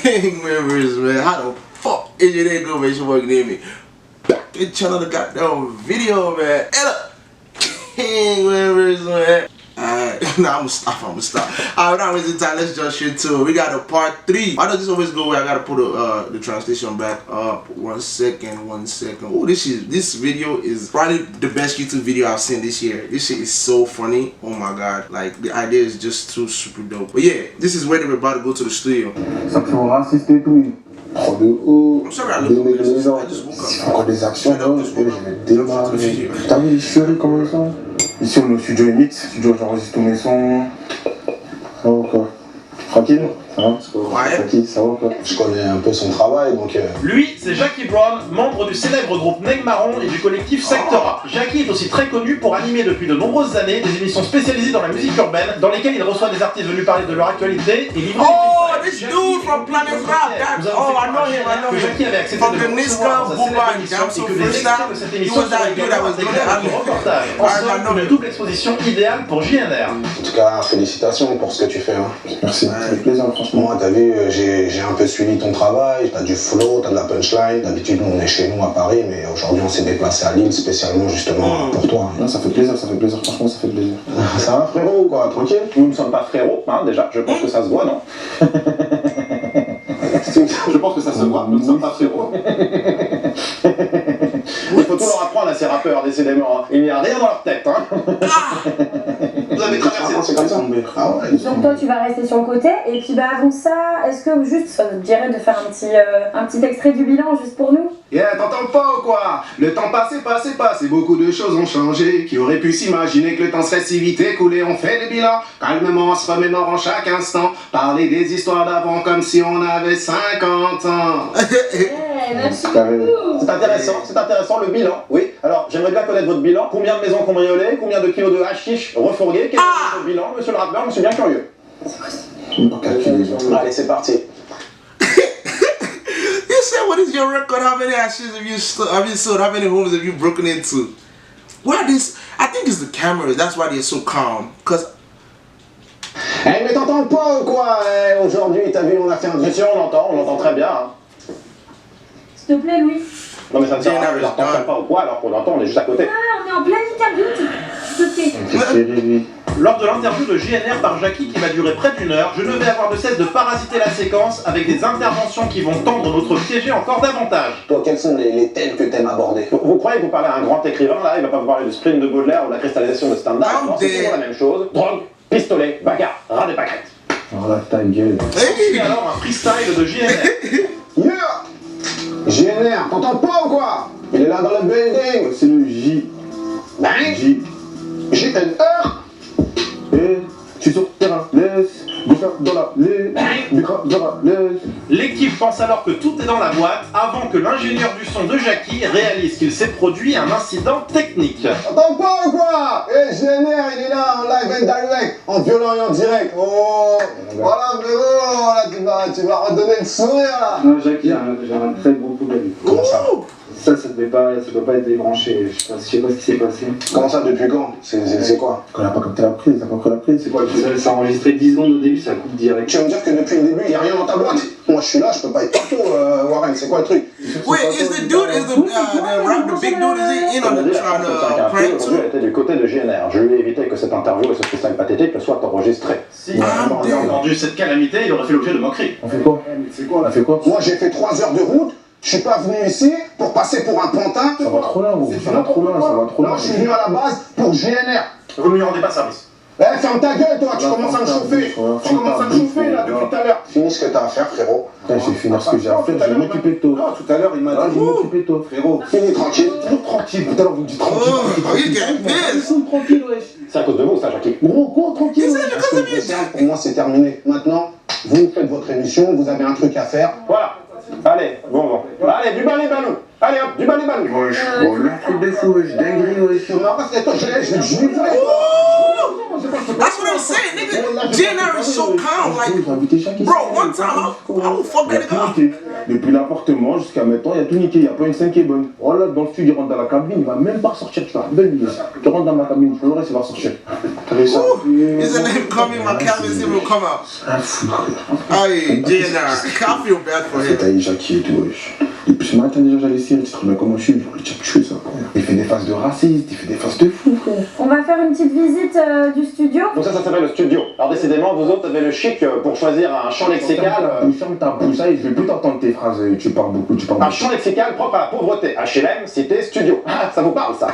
King Rivers, man. How the fuck is your day good, man? It's your boy Name. Back to the channel, the goddamn video, man. And King Rivers, man. Alright, nah, I'ma stop. Alright, not wasting time, let's jump straight to it. We got a part 3. Why does this always go away? I gotta put the translation back up. One second. Oh, this video is probably the best YouTube video I've seen this year. This shit is so funny. Oh my god. Like, the idea is just too super dope. But yeah, this is where they were about to go to the studio. Actions racistes et tout. Trop de haut. I'm sorry, I look like this. I just woke up. C'est encore des actions, là. Je vais démarrer. T'as vu les chéris comment ils sont? Ici on est au studio Emix, studio j'enregistre tous mes sons. Ça va quoi? Tranquille? Ça va? Ouais. Tranquille, ça va quoi? Je connais un peu son travail donc... Lui, c'est Jackie Brown, membre du célèbre groupe Neg Marron et du collectif Sectora. Jackie est aussi très connu pour animer depuis de nombreuses années des émissions spécialisées dans la musique urbaine, dans lesquelles il reçoit des artistes venus parler de leur actualité et livrer Oh, this dude from Planet Rap. Oh, I know him. Jackie avait accepté From de the Niska, Booba, Damso, Freestyle. He was that dude that was doing the reportage. En somme, une double exposition idéale pour JNR. En tout cas, félicitations pour ce que tu fais. Hein. Merci, ça fait plaisir franchement. Moi, t'as vu, j'ai un peu suivi ton travail, t'as du flow, t'as de la punchline. D'habitude, nous, on est chez nous à Paris, mais aujourd'hui, on s'est déplacé à Lille spécialement justement pour toi. Non, ça fait plaisir, franchement, ça fait plaisir. Ça va, frérot, ou quoi? Tranquille? Nous ne sommes pas frérots, hein, déjà, je pense que ça se voit, non? Je pense que ça se voit, nous ne sommes pas frérots. Il faut tout leur apprendre à ces rappeurs, décidément. Hein. Il n'y a rien dans leur tête, hein. Vous avez traversé, c'est comme ça. Ah ouais. Donc toi tu vas rester sur le côté et puis bah avant ça, est-ce que juste ça te dirait de faire un petit extrait du bilan juste pour nous? Yeah, t'entends pas ou quoi? Le temps passé, beaucoup de choses ont changé. Qui aurait pu s'imaginer que le temps serait si vite écoulé? On fait le bilan, calmement en se remémorant chaque instant. Parler des histoires d'avant comme si on avait 50 ans. Merci beaucoup. C'est intéressant le bilan, oui. Alors, j'aimerais bien connaître votre bilan. Combien de maisons cambriolées? Combien de kilos de hashish refourgués? Quel est votre bilan, monsieur le rappeur? Je suis bien curieux. Allez, c'est parti. You said, what is your record? How many ashes have you sold? How many homes have you broken into? Why this? I think it's the cameras. That's why they're so calm. Cause. Eh, mais t'entends pas ou quoi? Aujourd'hui, t'as vu, on a fait un... Bien sûr, on l'entend très bien. Hein. S'il te plaît, Louis. Non, mais ça ne sert à rien, on l'entend pas ou quoi, alors qu'on l'entend, on est juste à côté. Ah, on est en pleine interview, tu te Lors de l'interview de JNR par Jackie qui va durer près d'1 heure, je ne vais avoir de cesse de parasiter la séquence avec des interventions qui vont tendre notre piéger encore davantage. Toi, quels sont les thèmes que t'aimes aborder? Vous croyez que vous parlez à un grand écrivain là, il va pas vous parler du sprint de Baudelaire ou de la cristallisation de Stendhal? Non, c'est toujours la même chose. Drogue, pistolet, bagarre, ras des pâquerettes. Oh là, ta gueule. Et alors un freestyle de JNR. Yeah! JNR, t'entends pas ou quoi? Il est là dans le building. C'est le J. Ben? JNR. Et je suis sur le terrain, laisse, Bicrave dans la laisse, Bicrave dans la laisse. L'équipe pense alors que tout est dans la boîte avant que l'ingénieur du son de Jackie réalise qu'il s'est produit un incident technique. T'entends pas ou quoi? Eh, JNR, il est là en live and direct, en violent et en direct. Oh, voilà frérot, voilà, tu vas redonner le sourire là. Non, Jackie, j'ai un très gros problème. Comment ça? Ça doit pas être débranché, je sais pas ce qui s'est passé. Comment ça, depuis quand? C'est quoi? Quand elle a pas capté la prise, t'as pas encore la prise, c'est quoi? Ça a enregistré 10 secondes au début, ça coupe direct. Tu vas me dire que depuis le début, il n'y a rien dans ta boîte? Moi je suis là, je peux pas être partout, Warren, c'est quoi le truc? Wait, is the big dude is he in on the prank too? Elle était du côté de JNR. Je lui ai évité que cette interview et ce freestyle pathétique soient enregistrés. Si on avait entendu cette calamité, il aurait fait l'objet de moqueries. On fait quoi? C'est quoi là? On fait quoi? Moi j'ai fait 3 heures de route. Je suis pas venu ici pour passer pour un pantin. Ça va trop loin, gros. Ça va trop loin. Non, je suis venu à la base pour GNR. Vous ne lui rendez pas service. Eh, ferme ta gueule, toi, tu commences à me chauffer. Tu commences à me chauffer, là, depuis tout à l'heure. Finis ce que t'as à faire, frérot. Je vais finir ce que j'ai à faire, je vais m'occuper de toi. Non, tout à l'heure, il m'a dit... Je vais m'occuper de toi, frérot. Finis tranquille. Toujours tranquille. Tout à l'heure, vous me dites tranquille. Tranquille, wesh. C'est à cause de vous, ça, Jackie. Gros, quoi, tranquille. Pour moi, c'est terminé. Maintenant, vous faites votre émission, vous avez un truc à faire. Voilà. Allez, bon. Allez, du balai ballon. Allez hop, du balai ballon. Wesh, oh, là, truc de fou, wesh, dinguerie, wesh. Non, parce que toi, je vais te juger. That's what I'm saying, nigga. GNR is so calm. Like, bro, one time I will fuck that nigga up. Depuis l'appartement jusqu'à maintenant, il y a tout niqué. Il n'y a pas une scène qui est bonne. Voilà, dans le studio, il rentre dans la cabine, il va même pas sortir. Tu vois, belle idée. Tu rentres dans ma cabine, je le reste, il va sortir. T'as vu ça? He's in him coming, my cabin, he will come out. Un fou. Hey, GNR, I feel bad for him. T'as eu Jackie et tout, wesh. Depuis ce matin déjà j'allais essayer, tu te remets comment je suis, j'aurais déjà tué ça. Il fait des faces de raciste, il fait des faces de fou, frère. On va faire une petite visite du studio. Donc ça s'appelle le studio. Alors décidément, vous autres avez le chic pour choisir un champ lexical. Ferme ta bouche, ça y est, je vais plus t'entendre tes phrases, tu parles beaucoup, tu parles Un beaucoup. champ lexical propre à la pauvreté. HLM, cité, studio. Ah, ça vous parle ça?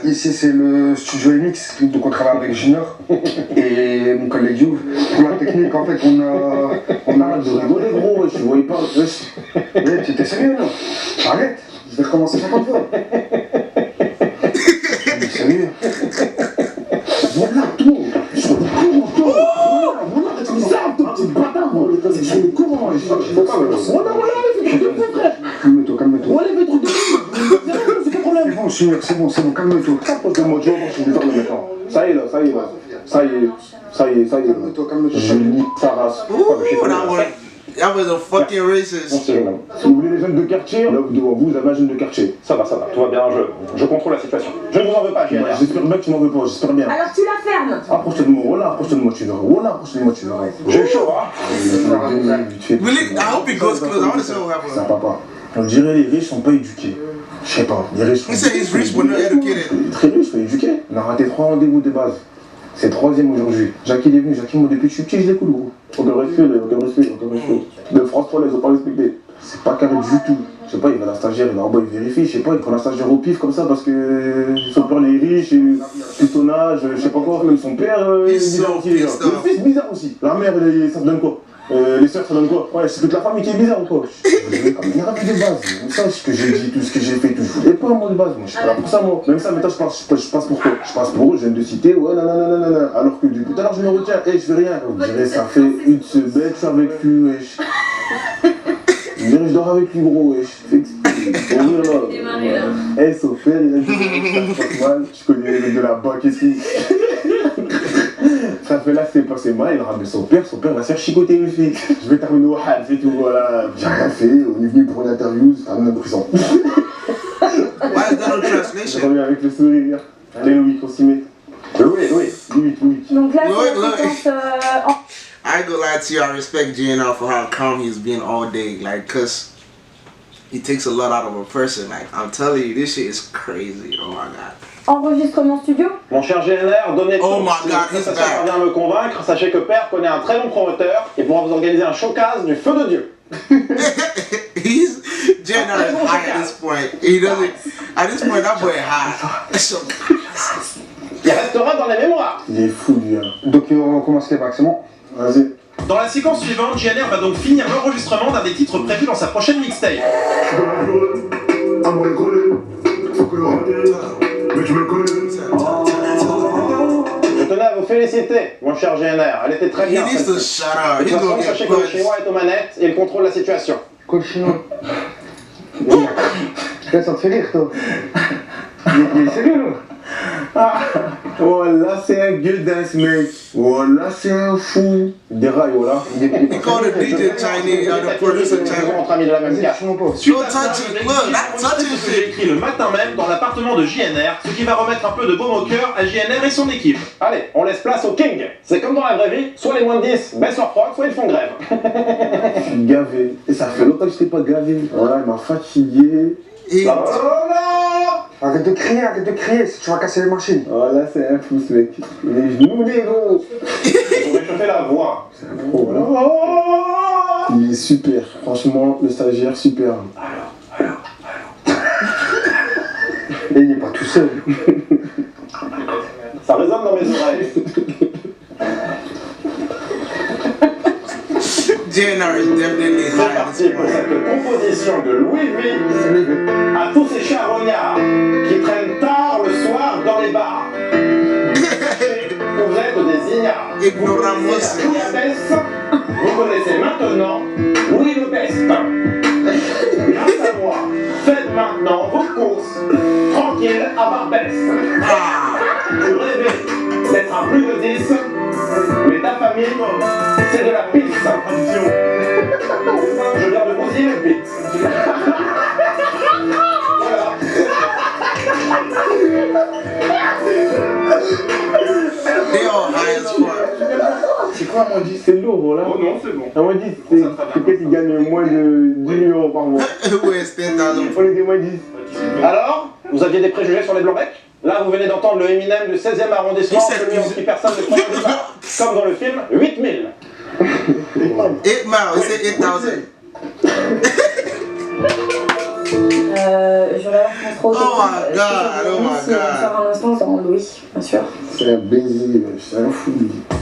Ici c'est le studio MX, donc on travaille avec Junior et mon collègue Youv. Pour la technique, en fait, on arrête de rigoler, gros, je voyais pas. Mais tu étais sérieux là? Arrête, je vais recommencer 50 fois. Mais sérieux? Voilà tout! Sur le courant, toi! Voilà, c'est bizarre, ton petit bâtard! C'est sur le courant, je sais pas, voilà, les trucs de fou, frère! Calme-toi, calme-toi. Voilà, les trucs de fou! C'est pas problème! C'est bon, calme-toi. Rapproche-moi, tu vas voir, je vais faire le maintenant. Ça y est là. Calme-toi. Je lis sa race. That was a fucking racist. Si vous voulez des jeunes de quartier, là devant vous avez un jeune de quartier. Ça va, tout va bien, je contrôle la situation. Je ne vous en veux pas, GNR. J'espère bien que tu m'en veux pas, j'espère bien. Alors tu la fermes. Approche-toi de moi, tu verras. J'ai eu chaud, hein. Really? I hope he goes close. I want to see what Ça happens. papa. On dirait les riches sont pas éduqués. Je sais pas, les riches sont... He said he's rich but not educated. Très riche, mais éduqué. On a raté 3 rendez-vous de base. C'est le 3e aujourd'hui. Jackie il est venu, moi depuis que je suis petit je l'écoute gros. Aucun respect. De France 3 ils ont pas respecté. C'est pas carré du tout. Je sais pas, il va à la stagiaire, il vérifie, je sais pas, il prend la stagiaire au pif comme ça parce que son père les riches, pistonnage, je sais pas quoi, même son père il est bizarre aussi les gars. Le fils bizarre aussi. La mère ça se donne quoi? Les sœurs ça donne quoi? Ouais, c'est toute la famille qui est bizarre ou quoi? Il y a rien de base. Ça, ce que j'ai dit, tout ce que j'ai fait, tout. Je voulais pas moi de base, moi je suis pas là pour ça moi. Même ça maintenant je passe pour quoi? Je passe pour eux, je viens de citer, ouais nanana. Alors que du coup tout à l'heure je me retiens, je fais rien. On dirait ça fait une semaine que je suis avec lui, wesh. Je dors avec lui gros, wesh. Pour rire là. Sophère, il a dit ça mal, je connais les mecs de la banque ici. Ça fait là, c'est passé mal, il ramène son père va se faire chicoter une fille. Je vais terminer au hal, c'est tout, voilà. J'ai rien fait, on est venu pour une interview, c'est terminé en prison. Why is that no Je translation? reviens avec le sourire. Allez Louis, qu'on s'y met. Louis. Donc là c'est Look. la séquence I ain't gonna lie to you, I respect GNR for how calm he's been all day. Like, cause he takes a lot out of a person. Like, I'm telling you, this shit is crazy. Oh my god. enregistrement studio. Mon cher GNR, donnez Oh my si God, he's ça back. parvient à me convaincre, sachez que Père connaît un très bon promoteur et pourra vous organiser un showcase du feu de Dieu. He's GNR is high at this point. He doesn't. At this point, that boy high. So, Il restera dans les mémoires. Il est fou lui. Donc on commence les bacs, c'est bon? Vas-y. Dans la séquence suivante, GNR va donc finir l'enregistrement d'un des titres prévus dans sa prochaine mixtape. Je tenais à vous féliciter, mon cher GNR. Elle était très he bien. needs to celle-ci. shut up. De He's toute façon, gonna sachez get que le punched. chinois est aux manettes et il contrôle la situation. Quoi le chinois? Ça te fait rire toi? Il est sérieux là? Oh là c'est un gueudin ce mec. Oh là c'est un fou. Il déraille voilà. He called the DJ Chinese, the producer Chinese. Entre amis de la même Vas-y, carte. lâche-moi pas. Suite Don't à ça, touch it. je vais Look, écrire that un touch texte it que j'ai shit. écrit le matin même dans l'appartement de JNR, ce qui va remettre un peu de baume au cœur à JNR et son équipe. Allez, on laisse place au King. C'est comme dans la vraie vie, soit les moins de 10 baissent leur prod, soit ils font grève. Je suis gavé. Et ça fait longtemps que je t'ai pas gavé. Voilà, il m'a fatigué. He, Arrête de crier, si tu vas casser les machines. Oh là c'est un fou ce mec. Les genoux les gros. Faut réchauffer la voix. Oh là. Il est super. Franchement le stagiaire super. Et il est pas tout seul. Ça résonne dans mes oreilles. GNR is definitely C'est high at parti this pour point. cette composition de Louis V à tous ces charognards qui traînent tard le soir dans les bars. Vous êtes des ignares. Vous Ignoramos. connaissez la bouillabaisse. Vous connaissez maintenant Louis le Best. Grâce à moi, faites maintenant vos courses tranquilles. tranquille à Barbès. Tu rêvais d'être à plus de 10, mais ta famille, c'est de la pizza. Je viens de bousiller le beat. Voilà. They all high as fuck. C'est quoi, on dit? C'est lourd, voilà. Oh non, c'est bon. On dit, c'est quelqu'un qui gagne moins de 10 000 € par mois. Who is 10,000? On est des moins 10. Alors, vous aviez des préjugés sur les Blancs-Becs? Là, vous venez d'entendre le Eminem du 16e arrondissement, celui en qui personne ne croit pas, comme dans le film 8000. 8 miles, c'est 8,000. Je vais avoir France Pro. Oh my God, oh my Si on sort un instant, dans Louis, bien sûr. C'est un baiser, c'est un fou.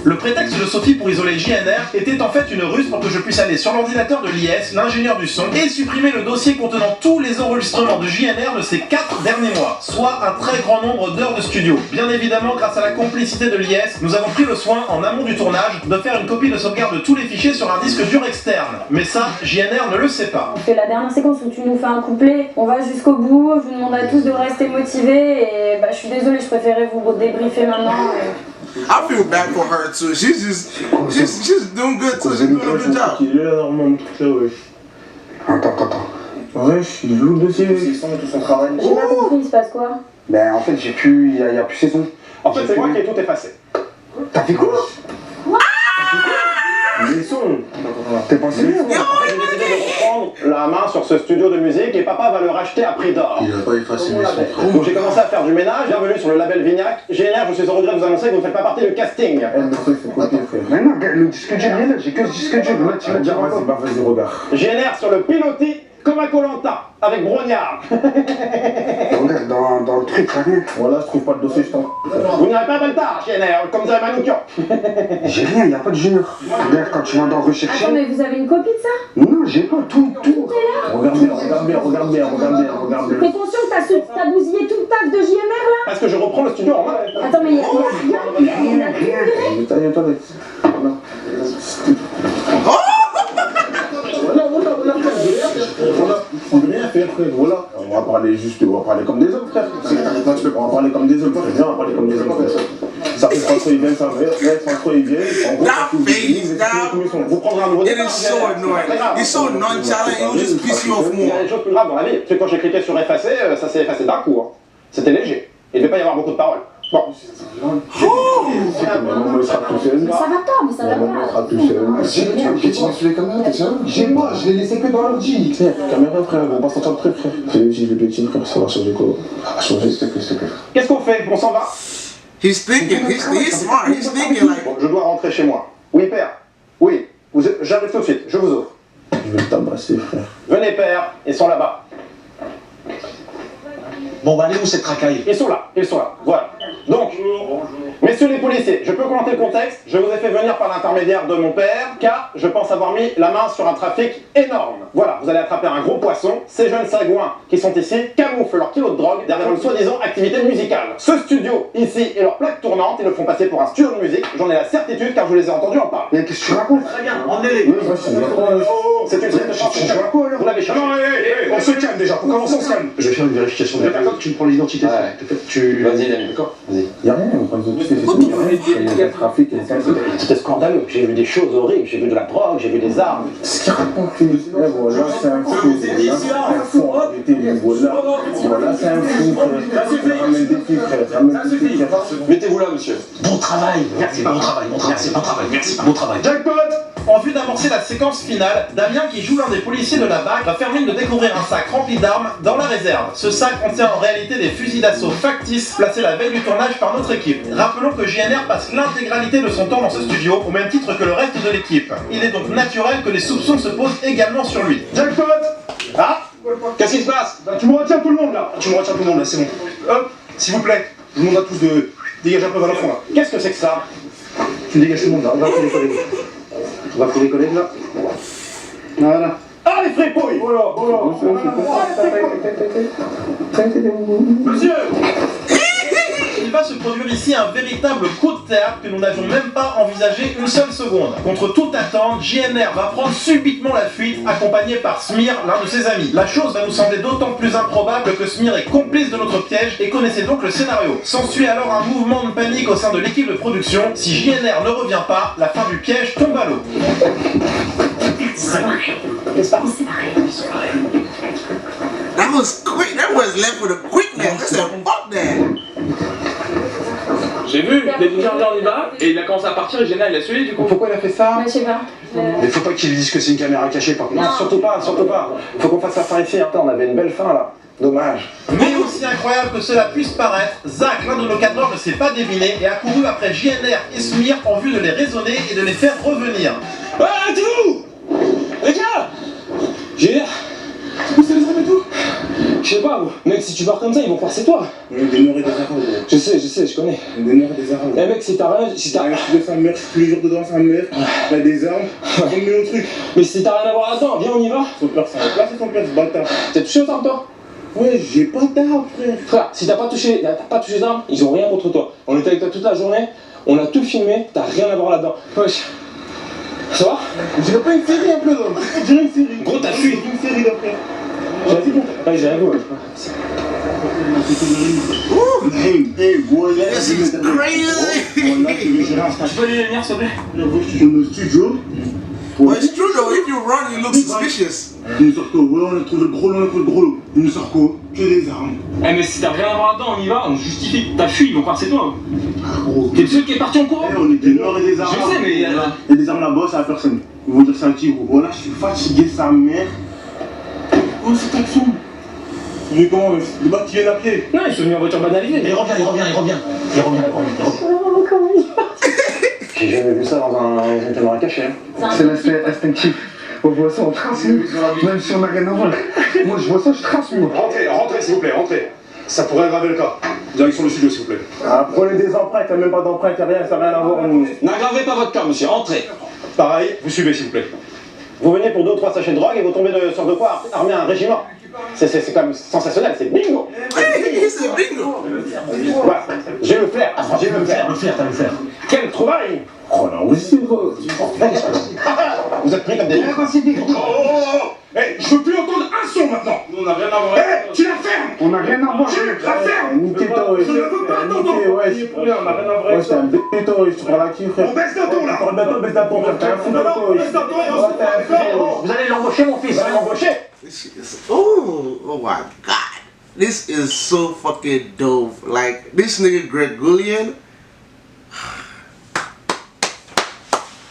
Le prétexte de Sophie pour isoler JNR était en fait une ruse pour que je puisse aller sur l'ordinateur de l'IS, l'ingénieur du son, et supprimer le dossier contenant tous les enregistrements de JNR de ces 4 derniers mois, soit un très grand nombre d'heures de studio. Bien évidemment, grâce à la complicité de l'IS, nous avons pris le soin, en amont du tournage, de faire une copie de sauvegarde de tous les fichiers sur un disque dur externe. Mais ça, JNR ne le sait pas. On fait la dernière séquence où tu nous fais un couplet, on va jusqu'au bout, je vous demande à tous de rester motivés et bah je suis désolée, je préférais vous débriefer maintenant. I feel bad for her too. She's doing good too. She's doing a good job. Il est là, normalement, tout ça, ouais. Attends. Ouais, il joue le dossier. Ils sont tout son travail. J'ai pas compris, il se passe quoi? Ben en fait, il y a plus ses sons. En fait, c'est moi qui ai tout effacé. T'as fait quoi? Les sons. T'es pas sérieux? En fait, j'ai décidé de reprendre la main sur ce studio de musique et papa va le racheter à prix d'or. Il a pas effacé mes sons. Donc j'ai commencé à faire du ménage, bienvenue sur le label Vignac. JNR, je suis au regret de vous annoncer que vous ne faites pas partie du casting. Elle me fait ses côtés, frère. Mais non, le disque dur, il est là, j'ai que ce disque dur. Là, tu vas dire Vas-y, bah vas-y, regarde. JNR sur le pilotis comme à Koh-Lanta, avec Brognard. Regarde, dans le truc, ça rien. Voilà, je trouve pas de dossier, je t'en. Vous n'irez pas tard, JNR, comme dirait Manoukian. J'ai rien, il n'y a pas de junior. Regarde, quand tu vas dans rechercher. Attends, mais vous avez une copie de ça? Non, j'ai pas tout. Regarde bien. T'es conscient que t'as bousillé tout le taf de JMR là? Parce que je reprends le studio en main. Attends, mais il y a rien, Détaille toi, on veut rien faire, frère, voilà. On va parler comme des hommes, frère. On va parler comme des hommes, frère. Viens, on va parler comme des hommes, frère. Ça fait François, il vient, ça va. François, il vient. En gros, Vous prendrez un nouveau It départ. is so annoying. He's so nonchalant. It will just piss you off Il y a more. des choses plus graves dans la vie. Parce que quand j'ai cliqué sur effacer, ça s'est effacé d'un coup. Hein. C'était léger. Il ne devait pas y avoir beaucoup de paroles. Bon. il sera tout seul. Mais ça va pas, mais ça va Il sera pas. tout seul. J'ai tiré comme ça, t'es sérieux? J'ai pas, je l'ai laissé que dans l'ordi. Tiens, caméra, frère, on va pas sortir le truc, frère. Fais le petit, frère, ça va changer quoi? Ça va changer, s'il te plaît. Qu'est-ce qu'on fait? On s'en va? He's thinking. He's smart. He's thinking like. Bon, je dois rentrer chez moi. Oui, père. Oui. J'arrive tout de suite. Je vous ouvre. Je vais le tabasser, frère. Venez, père. Ils sont là-bas. Bon, bah allez où cette racaille? Ils sont là. Voilà. Donc, messieurs les policiers, je peux commenter le contexte. Je vous ai fait venir par l'intermédiaire de mon père, car je pense avoir mis la main sur un trafic énorme. Voilà, vous allez attraper un gros poisson. Ces jeunes sagouins qui sont ici camouflent leur kilo de drogue derrière une soi-disant activité musicale. Ce studio, ici, et leur plaque tournante, ils le font passer pour un studio de musique. J'en ai la certitude, car je les ai entendus en parler. Mais qu'est-ce que tu racontes? Très bien, emmenez-les. C'est une Vous l'avez cherché. On se calme déjà, pour commencer on se calme. Je vais faire une vérification de la personne, tu me prends l'identité. Vas-y, Dani, d'accord? Vas-y. Y'a rien, on prend des dossiers, c'est tout. Il y a le trafic, il y a C'était scandaleux. J'ai vu des choses horribles. J'ai vu de la drogue, j'ai vu des armes. ce qu'il raconte, voilà, c'est un fou, voilà, c'est un fou, frère. Ramène des filles, frère, ramène des filles, frère. Mettez-vous là, monsieur. Bon travail, merci, bon travail, bon travail. Jackpot! En vue d'amorcer la séquence finale, Damien, qui joue l'un des policiers de la BAC, va faire mine de découvrir un sac rempli d'armes dans la réserve. Ce sac contient en réalité des fusils d'assaut factices placés la veille du tournage par notre équipe. Rappelons que JNR passe l'intégralité de son temps dans ce studio, au même titre que le reste de l'équipe. Il est donc naturel que les soupçons se posent également sur lui. Jackpot! Ah? Qu'est-ce qui se passe? Tu me retiens tout le monde là! Tu me retiens tout le monde là, c'est bon. Hop, S'il vous plaît, je vous demande à tous de dégager un peu vers le fond là. qu'est-ce que c'est que ça? Tu dégages tout le monde là, on va appeler les collègues. On va appeler les collègues là. Voilà. Ah, les fripouilles! Monsieur! il va se produire ici un véritable coup de théâtre que nous n'avions même pas envisagé une seule seconde. Contre toute attente, JNR va prendre subitement la fuite, accompagné par Smir, l'un de ses amis. La chose va nous sembler d'autant plus improbable que Smir est complice de notre piège et connaissait donc le scénario. S'ensuit alors un mouvement de panique au sein de l'équipe de production. Si JNR ne revient pas, la fin du piège tombe à l'eau. That was quick. That was left with a quickness. I said, fuck that. J'ai vu, il a dit viens, on y va, et il a commencé à partir et Jenna il a suivi du coup. Pourquoi il a fait ça? Bah, je sais pas. Il faut pas qu'il lui dise que c'est une caméra cachée par contre. Non, surtout pas, surtout pas. Faut qu'on fasse ça par ici. Attends, on avait une belle fin là. Dommage. Mais aussi incroyable que cela puisse paraître, Zach, l'un de nos cadreurs, ne s'est pas deviné et a couru après JNR et Smir en vue de les raisonner et de les faire revenir. Ah, arrêtez-vous! Les gars! JNR! Où c'est les armes et tout? Je sais pas, mec, si tu pars comme ça, ils vont croire que c'est toi. On est des morts et des armes. Je sais, je connais. On est des morts et des armes. Eh mec, si t'as rien, si t'as rien. De sa mère, tous les jours dedans, sa mère. Il a des armes. On met au truc. Mais si t'as rien à voir là-dedans, viens, on y va. Son père, c'est un place et son père, ce bâtard. T'as touché aux armes, toi? Ouais, j'ai pas d'armes, frère. Frère, si t'as pas touché les armes, ils ont rien contre toi. On était avec toi toute la journée, on a tout filmé, t'as rien à voir là-dedans. Wesh. Ça va? On dirait pas une série un peu, là. On dirait une série. Gros, t'as fui. Une série d'après. Vas-y, bon. Ouais, j'ai un goût, ouais. Hey, boy, This is crazy. Tu peux les lumières s'il te plaît? Dans le studio. Well, it's true though. If you run, you look suspicious. Il nous sort quoi? Ouais, on a trouvé le gros lot, on a trouvé le gros lot. Il nous sort quoi? Que des armes. Eh mais si t'as rien à voir là-dedans, on y va, on justifie. T'as fui, ils vont croire que c'est toi. Ah, gros. T'es le seul qui est parti en courant. On est des morts et des armes. Je sais, mais Il y a des armes là-bas, c'est à personne. Ils vont dire c'est à qui, gros? Voilà, je suis fatigué, sa mère. Oh, c'est action. Mais comment? Le bac qui vient après. Non, ils sont venus en voiture banalisée. Il revient. J'ai jamais vu ça dans une caméra cachée. C'est l'aspect instinctif. On voit ça, on transmet, même si on n'a rien à voir. Moi, je vois ça, je transmets. Rentrez s'il vous plaît, rentrez. Ça pourrait aggraver le cas. Direction le studio s'il vous plaît. Ah, prenez des empreintes, il n'y a même pas d'empreintes, ça n'a rien à voir. N'aggravez pas votre cas, monsieur, entrez. Pareil, vous suivez s'il vous plaît. Vous venez pour 2 ou 3 sachets de drogue et vous tombez sur de quoi armer un régiment. C'est quand même sensationnel, c'est bingo. Hey, c'est bingo. Voilà, j'ai le flair, j'ai le flair. T'as le faire. Quelle trouvaille. Oh là, aussi, gros. Vous êtes pris comme des... Hey, je veux plus entendre un son maintenant. Nous on a rien à voir. Hey, tu la fermes. On n'a rien à voir. Tu la fermes. Niquez terroriste. Je ne veux pas t'entendre. On n'a rien à voir. Ouais, c'est un bébé terroriste, tu parles à qui, frère? On baisse d'un ton là. On baisse d'un ton, frère. T'es un fou de terroriste. Vous allez l'embaucher, mon fils, vous allez l'embaucher. Oh my god. This is so fucking dope. Like, this nigga Greg Gullion,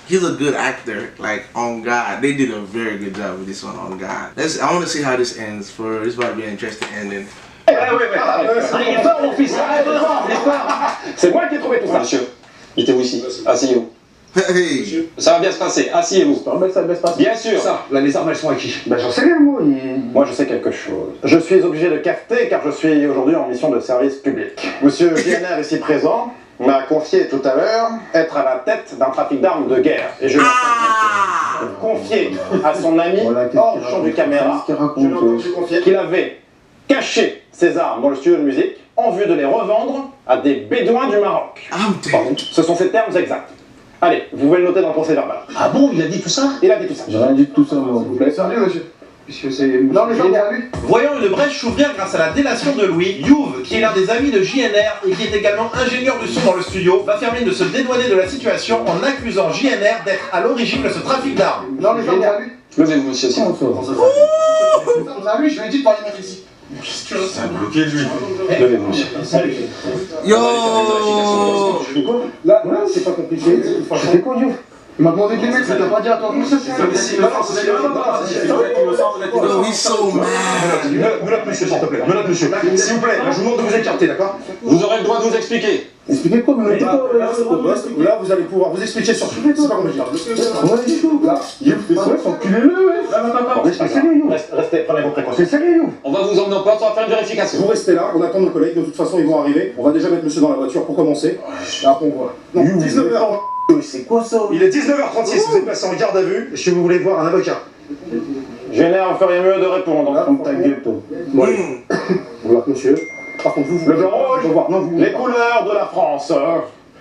he's a good actor. Like, on God. They did a very good job with this one, on God. I want to see how this ends. This about to be an interesting ending. Il est fort, mon fils. C'est moi qui ai trouvé tout ça. Monsieur, mettez-vous ici, asseyez-vous. Hey. Ça va bien se passer, asseyez-vous. Ça baisse pas. Bien sûr. Ça, là les armes elles sont à qui? Ben j'en sais rien, moi. Moi je sais quelque chose. Je suis obligé de capter car je suis aujourd'hui en mission de service public. Monsieur JNR ici présent m'a confié tout à l'heure être à la tête d'un trafic d'armes de guerre. Et je l'ai confié à son ami hors champ du caméra. Je l'ai entendu confier qu'il avait caché ses armes dans le studio de musique en vue de les revendre à des bédouins du Maroc. I'm dead. Ce sont ses termes exacts. Allez, vous pouvez le noter dans le procès verbal. Ah bon, il a dit tout ça? Il a dit tout ça. J'ai rien dit de tout ça, moi. S'il vous plaît. Sérieux, monsieur? Puisque c'est... Non, mais j'en ai à lui. Voyant une brèche s'ouvrir grâce à la délation de Louis, Youve, qui est l'un des amis de JNR et qui est également ingénieur du son dans le studio, va faire mine de se dédouaner de la situation en accusant JNR d'être à l'origine de ce trafic d'armes. Non, mais j'en ai à lui. Levez-vous, monsieur, s'il vous plaît. J'en ai à lui, je lui ai dit de pas les mettre ici. Levez-vous, monsieur. Yo! Là, c'est pas compliqué. C'est quoi, Diouf? Il m'a demandé de les mettre, ça t'a pas dit à toi. Où ça, c'est Yo, he's so mad. Menotte monsieur s'il te plaît, menotte monsieur. S'il vous plaît, je vous demande de vous écarter, d'accord? Vous aurez le droit de vous expliquer. Expliquez quoi, mais Là vous allez pouvoir vous expliquer sur ce. C'est pas compliqué. Là, enculez-le, ouais. Restez, prenez vos précautions. C'est sérieux, Diouf. On va vous emmener en poste, on va faire une vérification. Vous restez là, on attend nos collègues, de toute façon ils vont arriver. On va déjà mettre monsieur dans la voiture pour commencer. Et après on voit. Non, 19h. C'est quoi ça? Il est 19h36, vous êtes passé en garde à vue. Si vous voulez voir un avocat. JNR, vous feriez mieux de répondre. Ferme ta gueule, toi. Voilà, monsieur. Par contre, vous, Le bleu rouge, je veux voir. Non, vous. les couleurs de la France.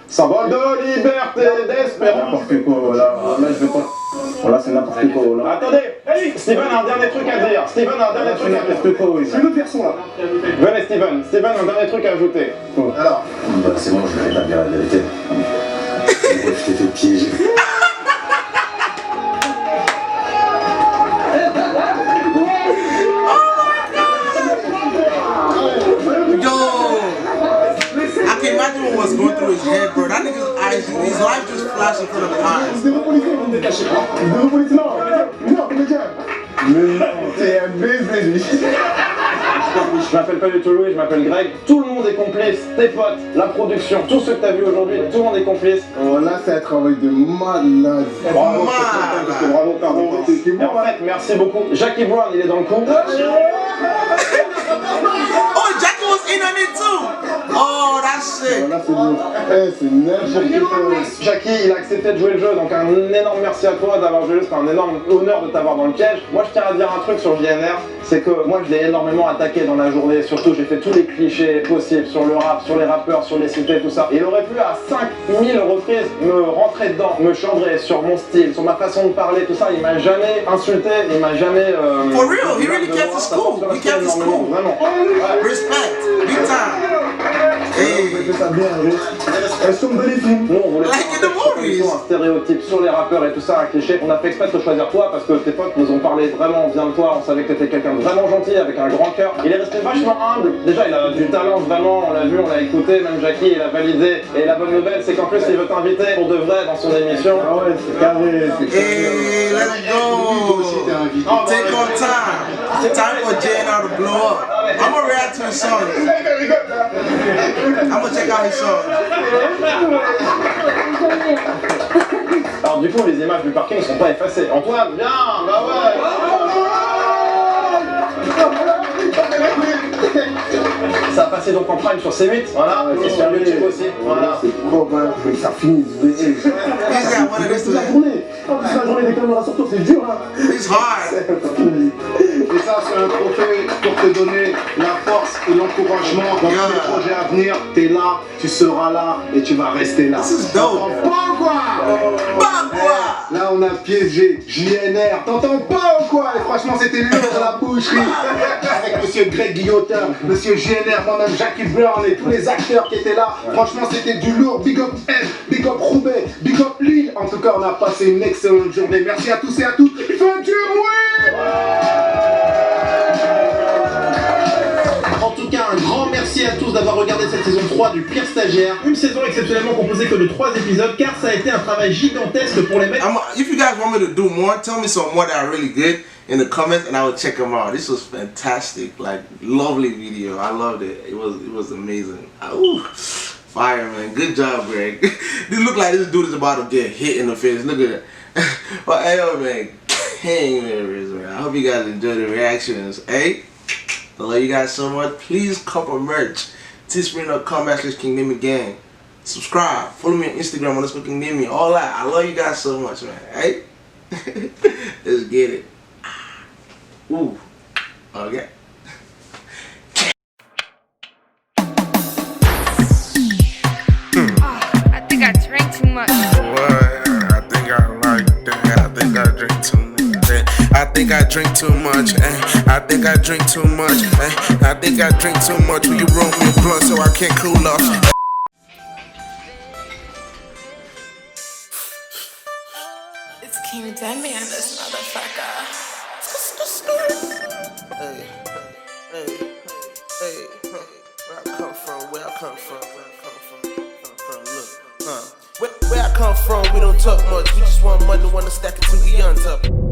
Symbole de liberté, d'espérance. N'importe quoi, voilà. Là, je vais pas. Voilà, c'est n'importe quoi, voilà. Attendez, Steven a un dernier truc à dire. Steven a un dernier truc à dire. N'importe quoi, oui. C'est une autre version là. Venez Steven, Steven a un dernier truc à ajouter. Alors, Bah, c'est bon, je vais pas dire la vérité. C'est bon, je t'ai fait piéger. I can imagine what's going through his head, bro. That nigga's eyes, his life just flashed in front of his eyes. Zéro policier, vous me décachez pas. Zéro policier, non, comédien. Mais non, t'es un baiser, lui. Je m'appelle pas du tout Louis, je m'appelle Greg. Tout le monde est complice, tes potes, la production, tout ce que t'as vu aujourd'hui, tout le monde est complice. Oh, là, c'est un travail de malade. Bravo, bravo, pardon. Et en fait, merci beaucoup. Jackie Brown, il est dans le coup. Oh, Jackie was in on it too. Oh, that's sick. Là, c'est bon. Eh, c'est n'importe quoi. Jackie, il a accepté de jouer le jeu, donc un énorme merci à toi d'avoir joué le jeu, c'est un énorme honneur de t'avoir dans le piège. Moi, je tiens à dire un truc sur JNR, c'est que moi, je l'ai énormément attaqué dans la journée, surtout j'ai fait tous les clichés possibles sur le rap, sur les rappeurs, sur les cités, tout ça. Et il aurait pu à 5000 reprises me rentrer dedans, me chambrer sur mon style, sur ma façon de parler, tout ça. Il m'a jamais insulté, il m'a jamais... For real, he really kept his cool. He kept his cool. Vraiment. Respect, big time. Hey. On fait ça bien, oui. Est-ce qu'on me donne les films? Nous, on voulait Like in the movies. un stéréotype sur les rappeurs et tout ça, un cliché. On a fait exprès de choisir toi parce que tes potes nous ont parlé vraiment bien de toi. On savait que t'étais quelqu'un de vraiment gentil, avec un grand cœur. Il est resté vachement humble. Déjà, il a du talent vraiment, on l'a vu, on l'a écouté. Même Jackie, il a validé. Et la bonne nouvelle, c'est qu'en plus, il veut t'inviter pour de vrai dans son émission. Ah ouais, c'est carré, c'est carré. Hey, let's go. Take your time. Time for JNR to blow up. I'm gonna react to his song. I'm gonna check out his song. Alors du coup, les images du parking ne sont pas effacées. Antoine, viens, bah ouais. Ça a passé donc en prime sur C8, voilà, et sur YouTube aussi, voilà. C'est probable que ça finisse. He's got one of this C'est la today. journée. En plus, la journée des caméras sur toi, c'est dur, hein. It's hard. Et ça, c'est un trophée pour te donner la force et l'encouragement dans tous les projets à venir. T'es là, tu seras là et tu vas rester là. This is dope. Pas quoi? Pas quoi? Là, on a piégé JNR. T'entends pas ou quoi? Et franchement, c'était lourd dans la boucherie. Avec monsieur Greg Guillotin, monsieur JNR, moi-même Jackie Brown et tous les acteurs qui étaient là. Franchement, c'était du lourd. Big up M, big up Roubaix, big up Lille. En tout cas, on a passé une excellente journée. Merci à tous et à toutes. Faites du bruit! En tout cas, un grand merci à tous d'avoir regardé cette saison 3 du Pire Stagiaire. Une saison exceptionnellement composée que de 3 épisodes, car ça a été un travail gigantesque pour les mecs. If you guys want me to do more, tell me some more that are really good in the comments and I will check them out. This was fantastic, like lovely video. I loved it. It was amazing. Ooh, fire, man. Good job, Greg. This look like this dude is about to get hit in the face. Look at that. But hey, yo, man, king members, man. I hope you guys enjoy the reactions. Hey, I love you guys so much. Please come for merch. Teespring.com/King Nimi Gang. Subscribe. Follow me on Instagram on King Nimi. All that. I love you guys so much, man. Hey, let's get it. Ooh. Okay. I think I drank too much. I think I like that. I think I drink too much. I think I drink too much. I think I drink too much. I think I drink too much. Will you roll me a blunt so I can't cool off? It's King Demi and this motherfucker. Hey, where I come from, where I come from, look, where I come from, we don't talk much, we just want money, wanna stack it till we on top.